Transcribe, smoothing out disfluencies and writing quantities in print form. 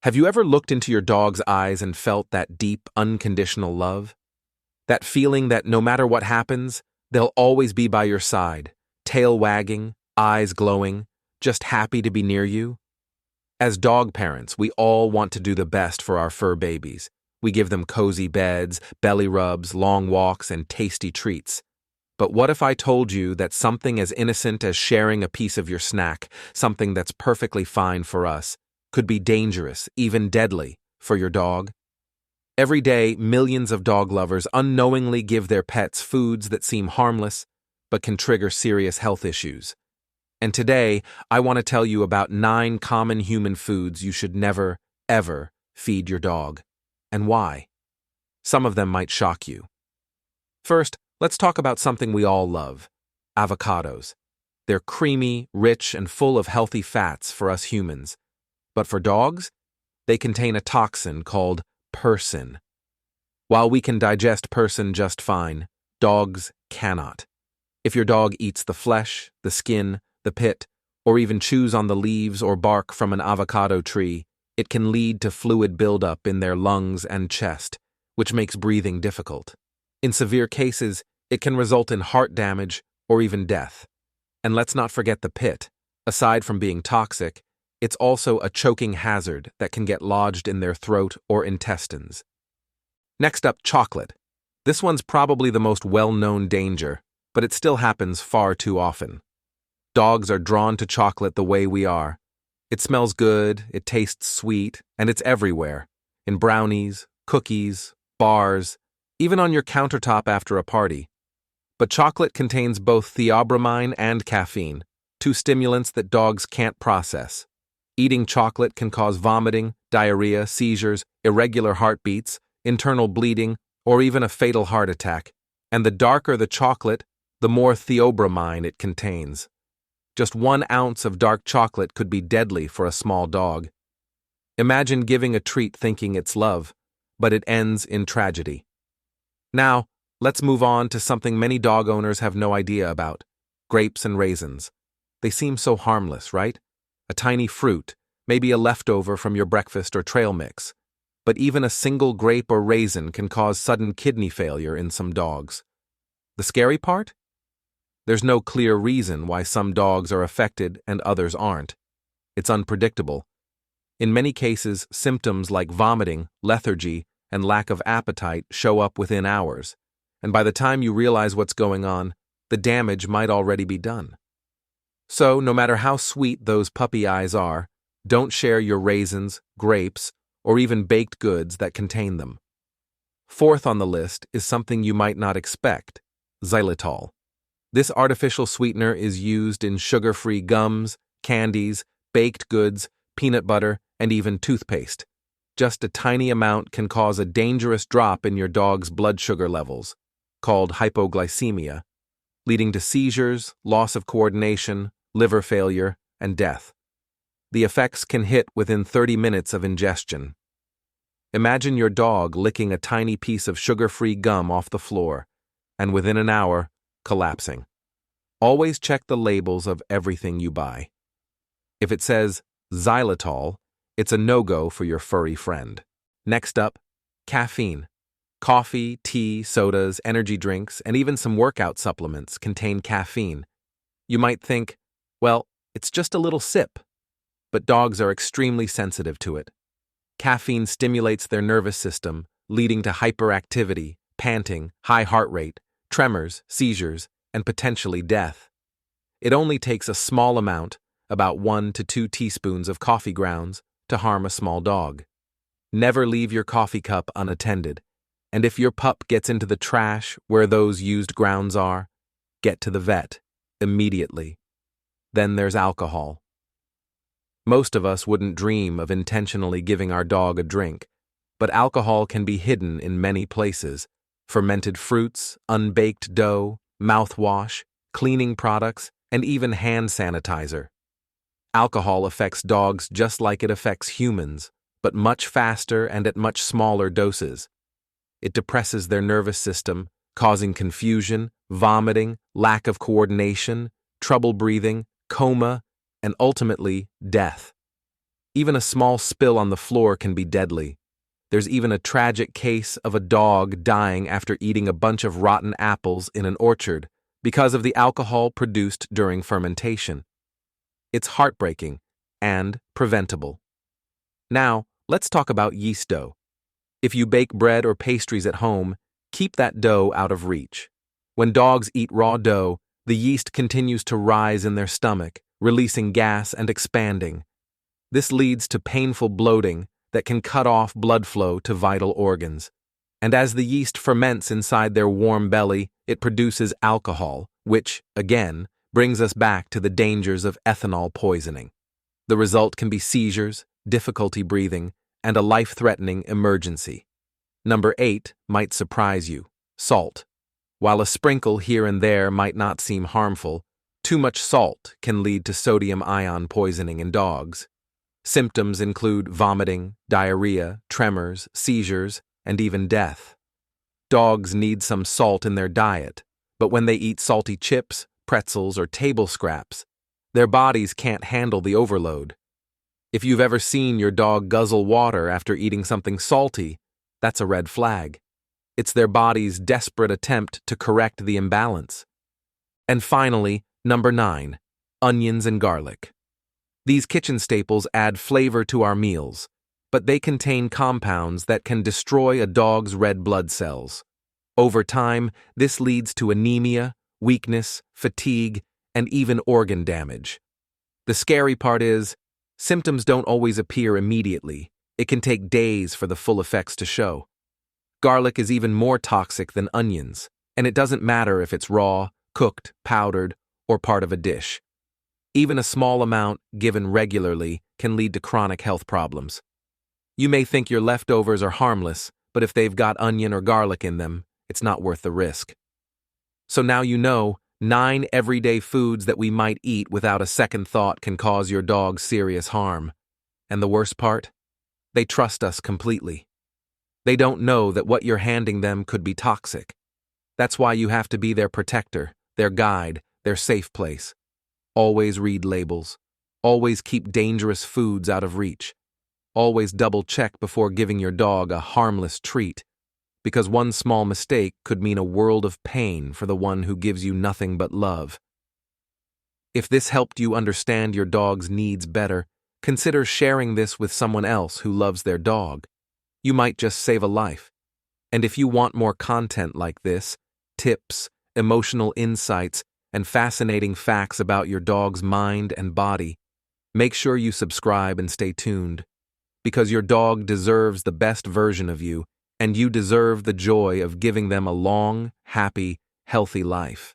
Have you ever looked into your dog's eyes and felt that deep, unconditional love? That feeling that no matter what happens, they'll always be by your side, tail wagging, eyes glowing, just happy to be near you? As dog parents, we all want to do the best for our fur babies. We give them cozy beds, belly rubs, long walks, and tasty treats. But what if I told you that something as innocent as sharing a piece of your snack, something that's perfectly fine for us, could be dangerous, even deadly, for your dog? Every day, millions of dog lovers unknowingly give their pets foods that seem harmless, but can trigger serious health issues. And today, I want to tell you about 9 common human foods you should never, ever feed your dog, and why. Some of them might shock you. First, let's talk about something we all love: avocados. They're creamy, rich, and full of healthy fats for us humans. But for dogs, they contain a toxin called persin. While we can digest persin just fine, dogs cannot. If your dog eats the flesh, the skin, the pit, or even chews on the leaves or bark from an avocado tree, it can lead to fluid buildup in their lungs and chest, which makes breathing difficult. In severe cases, it can result in heart damage or even death. And let's not forget the pit. Aside from being toxic, it's also a choking hazard that can get lodged in their throat or intestines. Next up, chocolate. This one's probably the most well-known danger, but it still happens far too often. Dogs are drawn to chocolate the way we are. It smells good, it tastes sweet, and it's everywhere. In brownies, cookies, bars, even on your countertop after a party. But chocolate contains both theobromine and caffeine, 2 stimulants that dogs can't process. Eating chocolate can cause vomiting, diarrhea, seizures, irregular heartbeats, internal bleeding, or even a fatal heart attack. And the darker the chocolate, the more theobromine it contains. Just 1 ounce of dark chocolate could be deadly for a small dog. Imagine giving a treat thinking it's love, but it ends in tragedy. Now, let's move on to something many dog owners have no idea about: grapes and raisins. They seem so harmless, right? A tiny fruit, maybe a leftover from your breakfast or trail mix. But even a single grape or raisin can cause sudden kidney failure in some dogs. The scary part? There's no clear reason why some dogs are affected and others aren't. It's unpredictable. In many cases, symptoms like vomiting, lethargy, and lack of appetite show up within hours, and by the time you realize what's going on, the damage might already be done. So, no matter how sweet those puppy eyes are, don't share your raisins, grapes, or even baked goods that contain them. Fourth on the list is something you might not expect: xylitol. This artificial sweetener is used in sugar-free gums, candies, baked goods, peanut butter, and even toothpaste. Just a tiny amount can cause a dangerous drop in your dog's blood sugar levels, called hypoglycemia, leading to seizures, loss of coordination, liver failure, and death. The effects can hit within 30 minutes of ingestion. Imagine your dog licking a tiny piece of sugar-free gum off the floor, and within an hour, collapsing. Always check the labels of everything you buy. If it says xylitol, it's a no-go for your furry friend. Next up, caffeine. Coffee, tea, sodas, energy drinks, and even some workout supplements contain caffeine. You might think, well, it's just a little sip. But dogs are extremely sensitive to it. Caffeine stimulates their nervous system, leading to hyperactivity, panting, high heart rate, tremors, seizures, and potentially death. It only takes a small amount, about 1 to 2 teaspoons of coffee grounds, to harm a small dog. Never leave your coffee cup unattended, and if your pup gets into the trash where those used grounds are, get to the vet immediately. Then there's alcohol. Most of us wouldn't dream of intentionally giving our dog a drink, but alcohol can be hidden in many places: fermented fruits, unbaked dough, mouthwash, cleaning products, and even hand sanitizer. Alcohol affects dogs just like it affects humans, but much faster and at much smaller doses. It depresses their nervous system, causing confusion, vomiting, lack of coordination, trouble breathing, coma, and ultimately death. Even a small spill on the floor can be deadly. There's even a tragic case of a dog dying after eating a bunch of rotten apples in an orchard because of the alcohol produced during fermentation. It's heartbreaking and preventable. Now, let's talk about yeast dough. If you bake bread or pastries at home, keep that dough out of reach. When dogs eat raw dough, the yeast continues to rise in their stomach, releasing gas and expanding. This leads to painful bloating that can cut off blood flow to vital organs. And as the yeast ferments inside their warm belly, it produces alcohol, which, again, brings us back to the dangers of ethanol poisoning. The result can be seizures, difficulty breathing, and a life-threatening emergency. Number 8 might surprise you: salt. While a sprinkle here and there might not seem harmful, too much salt can lead to sodium ion poisoning in dogs. Symptoms include vomiting, diarrhea, tremors, seizures, and even death. Dogs need some salt in their diet, but when they eat salty chips, pretzels, or table scraps, their bodies can't handle the overload. If you've ever seen your dog guzzle water after eating something salty, that's a red flag. It's their body's desperate attempt to correct the imbalance. And finally, number 9, onions and garlic. These kitchen staples add flavor to our meals, but they contain compounds that can destroy a dog's red blood cells. Over time, this leads to anemia, weakness, fatigue, and even organ damage. The scary part is, symptoms don't always appear immediately. It can take days for the full effects to show. Garlic is even more toxic than onions, and it doesn't matter if it's raw, cooked, powdered, or part of a dish. Even a small amount, given regularly, can lead to chronic health problems. You may think your leftovers are harmless, but if they've got onion or garlic in them, it's not worth the risk. So now you know, 9 everyday foods that we might eat without a second thought can cause your dog serious harm. And the worst part? They trust us completely. They don't know that what you're handing them could be toxic. That's why you have to be their protector, their guide, their safe place. Always read labels. Always keep dangerous foods out of reach. Always double-check before giving your dog a harmless treat, because one small mistake could mean a world of pain for the one who gives you nothing but love. If this helped you understand your dog's needs better, consider sharing this with someone else who loves their dog. You might just save a life. And if you want more content like this, tips, emotional insights, and fascinating facts about your dog's mind and body, make sure you subscribe and stay tuned. Because your dog deserves the best version of you, and you deserve the joy of giving them a long, happy, healthy life.